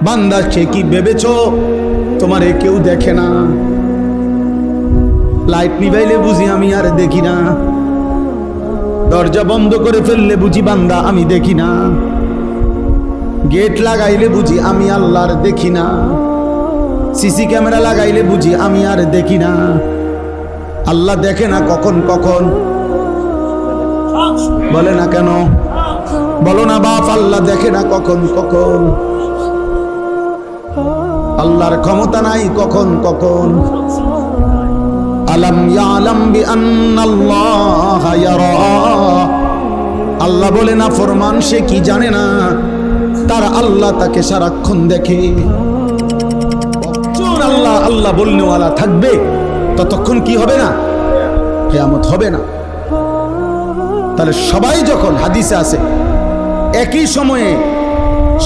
বান্দা সে কি ভেবেছো তোমারে কেউ দেখে না? লাইট নিভাইলে বুঝি আমি আর দেখি না, দরজা বন্ধ করে ফেললে বুঝি বান্দা আমি দেখি না, গেট লাগাইলে বুঝি আমি আল্লাহর দেখি না, সিসি ক্যামেরা লাগাইলে বুঝি আমি আর দেখি না। আল্লাহ দেখে না কখন কখন? বলে না কেন? বলো না বাপ, আল্লাহ দেখে না কখন কখন? আল্লাহর ক্ষমতা নাই কখন কখন? আলাম ইয়ালাম বিআন্নাল্লাহা ইয়ারা, আল্লাহ বলে না ফরমান সে কি জানে না তার আল্লাহ তাকে সারাক্ষণ দেখে। আল্লাহ আল্লাহ বলনেওয়ালা থাকবে ততক্ষণ কি হবে না? কিয়ামত হবে না। তাহলে সবাই যখন, হাদিসে আছে, একই সময়ে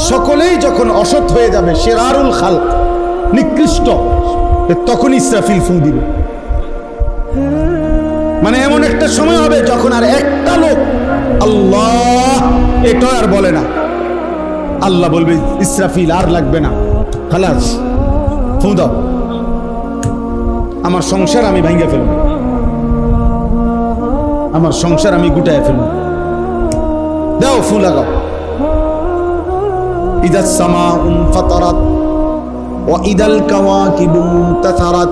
সকলেই যখন অসৎ হয়ে যাবে, শিরারুল খালক, নিকৃষ্ট, তখন ইসরাফিল ফু দিবে। মানে এমন একটা সময় হবে যখন আর একটা লোক আল্লাহ এটা আর বলে না, আল্লাহ বলবে ইসরাফিল আর লাগবে না, খালাস ফু দাও, আমার সংসার আমি ভাঙ্গে ফেলব, আমার সংসার আমি গুটায় ফেলব, দাও ফু লাগাও। ইদাস সামাউন ফাতারাত ওয়া ইদাল কাওয়াকিবু তাসারাত,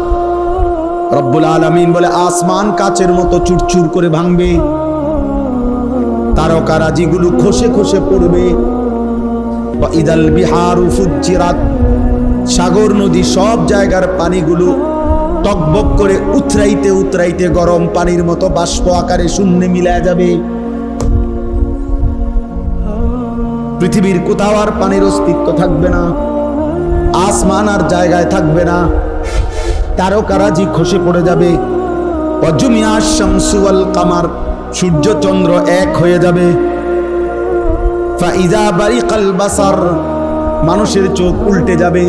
রব্বুল আলামিন বলে আসমান কাচের মতো চুরচুর করে ভাঙবে, তারকারাজিগুলো খসে খসে পড়বে। ওয়া ইদাল বিহারু ফুজ্জিরাত, সাগর নদী সব জায়গার পানিগুলো টকবক করে উতরাইতে উতরাইতে গরম পানির মতো বাষ্প আকারে শূন্যে মিলায় যাবে। পৃথিবীর কোথাও আর পানির অস্তিত্ব থাকবে না, আসমান আর জায়গায় থাকবে না, তারকারাজি খসে পড়ে যাবে। ওয়াজুমিয়া শামসু ওয়াল কামার, সূর্য চন্দ্র এক হয়ে যাবে। ফাইজা বারিকাল বাসার, মানুষের চোখ উল্টে যাবে।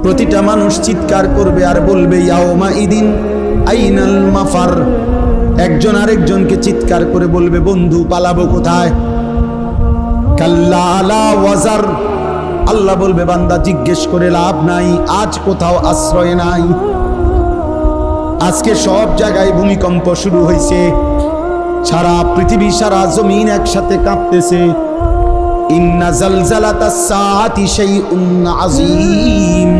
প্রতিটা মানুষ চিৎকার করবে আর বলবে ইয়াউমা ইদিন আইনাল মাফার, একজন আরেকজনকে চিৎকার করে বলবে বন্ধু পালাবো কোথায়? কাল্লা আলা ওয়াজার, আল্লাহ বলবে বান্দা জিজ্ঞেস করে লাভ নাই, আজ কোথাও আশ্রয় নাই। আজকে সব জায়গায় ভূমিকম্প শুরু হয়েছে, সারা পৃথিবী সারা জমিন একসাথে কাঁপতেছে। ইন্না জালজালাতাস সাআতি শাইউন আযীম,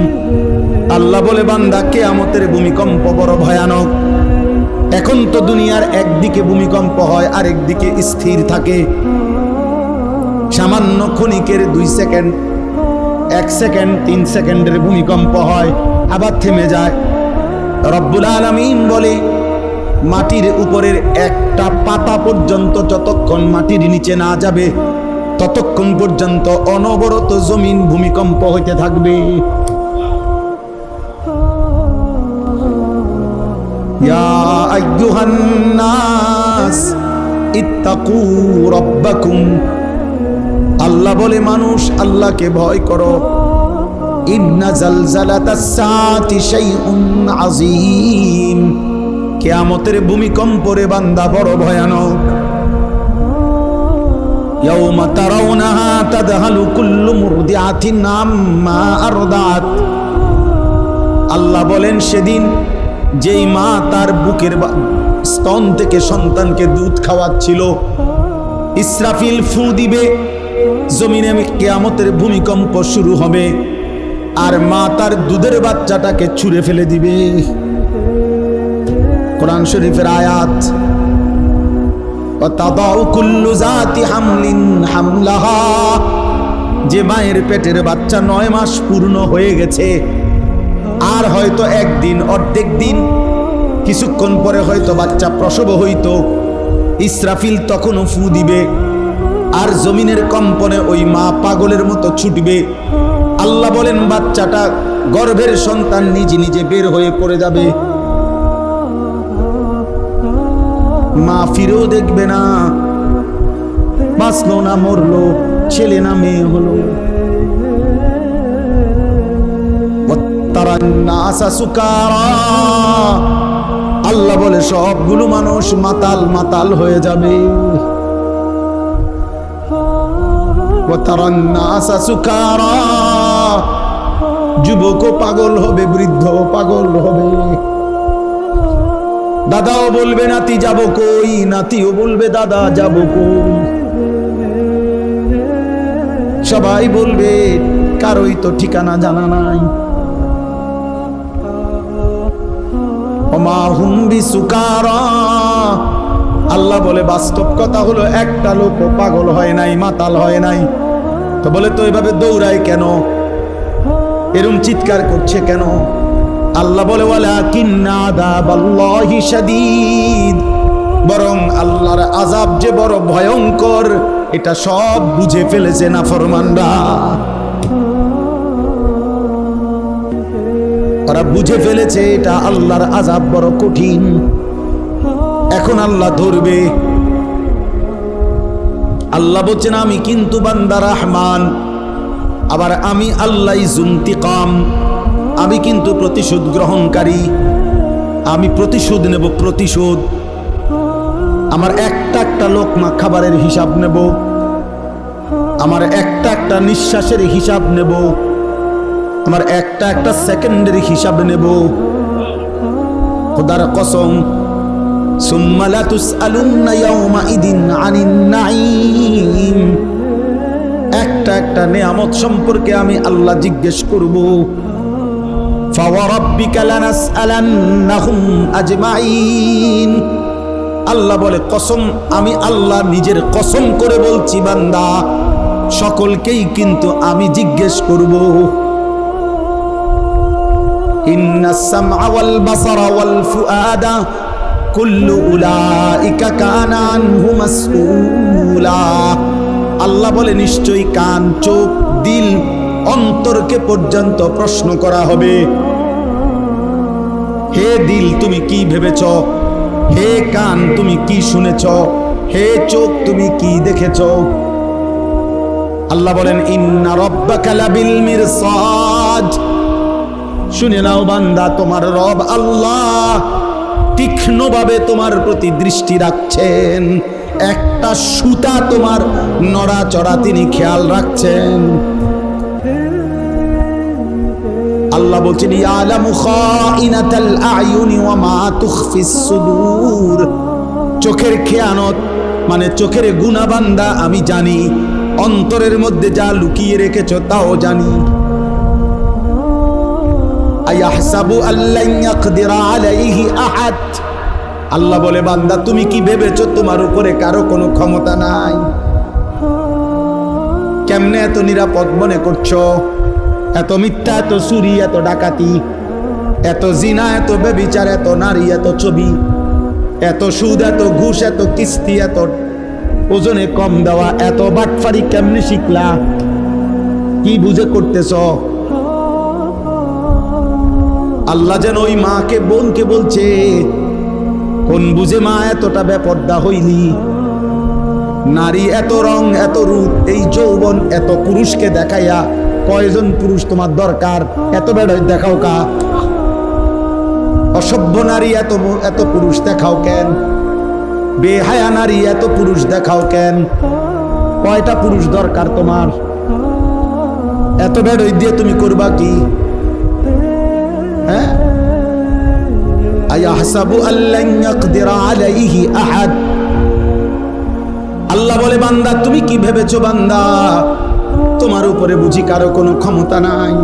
আল্লাহ বলে বান্দা কিয়ামতের ভূমিকম্প বড় ভয়ানক। এখন তো দুনিয়ার একদিকে ভূমিকম্প হয় আর একদিকে স্থির থাকে, সামান্য ক্ষণিকের 2 সেকেন্ড, 1 সেকেন্ড, 3 সেকেন্ডের ভূমিকম্প হয় আবার থেমে যায়। রব্বুল আলামিন বলে মাটির উপরের একটা পাতা পর্যন্ত যতক্ষণ মাটির নিচে না যাবে ততক্ষণ পর্যন্ত অনবরত জমিন ভূমিকম্প হইতে থাকবে। ইয়া আইয়ুহান নাস ইত্তাকু রাব্বাকুম, আল্লাহ বলে মানুষ আল্লাহকে ভয় করো। ইন্না জালজালাতাস সাআতি শাইউন আযীম, কিয়ামতের ভূমিকম্প রে বান্দা বড় ভয়ানক। ইয়াউমা তারাউনাহা তাদহালু কুল্লু মুরদিআতিন আম্মা আরদাত, আল্লাহ বলেন সেদিন যেই মা তার বুকের স্তন থেকে সন্তানকে দুধ খাওয়াচ্ছিল, ইসরাফিল ফু দিবে, জমিনে কিয়ামতের ভূমিকম্প শুরু হবে, আর মা তার দুধের বাচ্চাটাকে ছুঁড়ে ফেলে দিবে। কোরআন শরীফের আয়াত, ওয়াতাদাউ কুল্লু যাতি হামলিন হামলাহা, যে মায়ের পেটের বাচ্চা 9 মাস পূর্ণ হয়ে গেছে, আর হয়তো একদিন অর্ধেক দিন কিছুক্ষণ পরে হয়তো বাচ্চা প্রসব হইতো, ইসরাফিল তখনও ফু দিবে, আর জমিনের কম্পনে ওই মা পাগলের মতো ছুটবে। আল্লাহ বলেন বাচ্চাটা, গর্ভের সন্তান নিজে নিজে বের হয়ে পড়ে যাবে, মা ফিরেও দেখবে না, বাঁচলো না মরলো, ছেলে না মেয়ে হলো। আল্লাহ বলে সবগুলো মানুষ মাতাল মাতাল হয়ে যাবে। ওয়া তারান নাসা সুকারা, যুবকও পাগল হবে, বৃদ্ধও পাগল হবে। দাদাও বলবে নাতি যাব কই, নাতিও বলবে দাদা যাব কই। সবাই বলবে কারোই তো ঠিকানা জানা নাই। ওমা হুম বিসুকারা, আল্লাহ বলে বাস্তব কথা হলো একটা লোকও পাগল হয় নাই, মাতাল হয় নাই। তো বলে তো এভাবে দৌড়ায় কেন, এরম চিৎকার করছে কেন? আল্লাহ বলে ওয়ালাকিন্না আযাবাল্লাহি শাদীদ, বরং আল্লাহর আযাব যে বড় ভয়ঙ্কর এটা সব বুঝে ফেলেছে নাফরমানরা। ওরা বুঝে ফেলেছে এটা আল্লাহর আযাব বড় কঠিন, এখন আল্লাহ ধরবে। আল্লাহ বলছেন আমি কিন্তু বান্দা রহমান, আবার আমি আল্লাহ যুনতিকাম, আমি কিন্তু প্রতিশোধ গ্রহণকারী, আমি প্রতিশোধ নেব, প্রতিশোধ। আমার একটা একটা লোকমা খাবারের হিসাব নেব, আমার একটা একটা নিঃশ্বাসের হিসাব নেব, আমার একটা একটা সেকেন্ডের হিসাব নেব। খোদার কসম, সুম্মা লা তুসআলুন্না ইয়াওমাইদিন আনিন নাঈম, একটা একটা নেয়ামত সম্পর্কে আমি আল্লাহ জিজ্ঞেস করব। ফাওয়ারাব্বিকা লানাসআলান্নাহুম আজমাইন, আল্লাহ বলে কসম, আমি আল্লাহ নিজের কসম করে বলছি বান্দা সকলকেই কিন্তু আমি জিজ্ঞেস করব। ইন্নাস সামআ ওয়াল বাসারা ওয়াল ফুআদা কুল্লু উলাইকা কানা আনহু মাসউলা, আল্লাহ বলে নিশ্চয়ই কান, চোখ, দিল, অন্তরকে পর্যন্ত প্রশ্ন করা হবে। হে দিল তুমি কি ভেবেছ, হে কান তুমি কি শুনেছ, হে চোখ তুমি কি দেখেছ। আল্লাহ বলেন ইন্না রাব্বাকা লাবিল মিরসাদ, শুনে নাও বান্দা তোমার রব আল্লাহ তীক্ষ্ণভাবে তোমার প্রতি দৃষ্টি রাখছেন, একটা সুতা তোমার নড়াচড়া তিনি খেয়াল রাখছেন। আল্লাহ বলছেন ইয়ালামু খাইনাতাল আয়ুনি ওয়া মা তুখফিস সুদূর, চোখের খেয়ানত মানে চোখের গুনাহ বান্দা আমি জানি, অন্তরের মধ্যে যা লুকিয়ে রেখেছ তাও জানি। আয়াহসাবু আল্লান ইয়াকদিরা আলাইহি আহাদ, আল্লাহ বলে বান্দা তুমি কি ভেবেছো তোমার উপরে কারো কোনো ক্ষমতা নাই? কেমনে এত নিরাপদ মনে করছো? এত মিথ্যা, এত চুরি, এত ডাকাতি, এত জিনা, এত ব্যভিচার, এত নারী, এত ছবি, এত সুদ, এত ঘুষ, এত কিস্তি, এত ওজনে কম দেওয়া, এত বাটফারি কেমনে শিখলা? কি বুঝে করতেছ? আল্লাহ যেন ওই মাকে, বোনকে বলছে কোন বুঝে মা এতটা বেপর্দা হইলি? নারী এত রং, এত রূপ, এই যৌবন, এত পুরুষকে দেখাইয়া কয়জন পুরুষ তোমার দরকার? এত বেড়াই দেখাও কা? অসভ্য নারী এত এত পুরুষ দেখাও কেন? বেহায়া নারী এত পুরুষ দেখাও কেন? কয়টা পুরুষ দরকার তোমার? এত বেড়াই দিয়ে তুমি করবা কি? হ্যাঁ, আয়াহসাবু আল্লান ইয়াকদিরা আলাইহি আহাদ, আল্লাহ বলে বান্দা তুমি কি ভেবেছো বান্দা তোমার উপরে বুঝি কারো কোনো ক্ষমতা নাই?